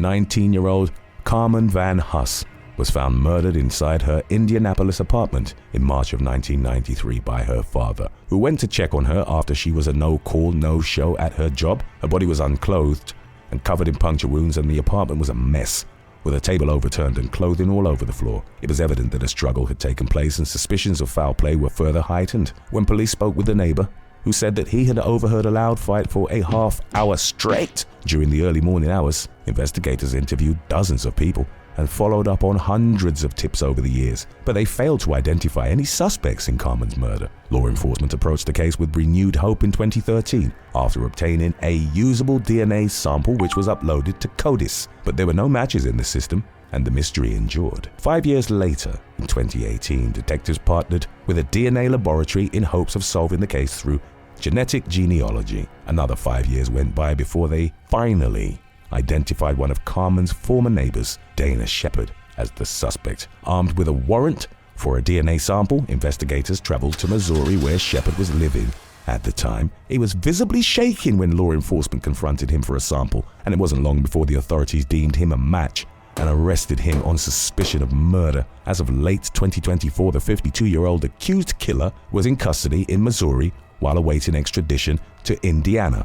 19-year-old Carmen Van Huss was found murdered inside her Indianapolis apartment in March of 1993 by her father, who went to check on her after she was a no-call, no-show at her job. Her body was unclothed and covered in puncture wounds, and the apartment was a mess, with a table overturned and clothing all over the floor. It was evident that a struggle had taken place, and suspicions of foul play were further heightened when police spoke with the neighbor, who said that he had overheard a loud fight for a half-hour straight during the early morning hours. Investigators interviewed dozens of people and followed up on hundreds of tips over the years, but they failed to identify any suspects in Carmen's murder. Law enforcement approached the case with renewed hope in 2013 after obtaining a usable DNA sample which was uploaded to CODIS, but there were no matches in the system, and the mystery endured. 5 years later, in 2018, detectives partnered with a DNA laboratory in hopes of solving the case through genetic genealogy. Another 5 years went by before they finally identified one of Carmen's former neighbors, Dana Shepard, as the suspect. Armed with a warrant for a DNA sample, investigators traveled to Missouri, where Shepard was living. At the time, he was visibly shaking when law enforcement confronted him for a sample, and it wasn't long before the authorities deemed him a match and arrested him on suspicion of murder. As of late 2024, the 52-year-old accused killer was in custody in Missouri while awaiting extradition to Indiana.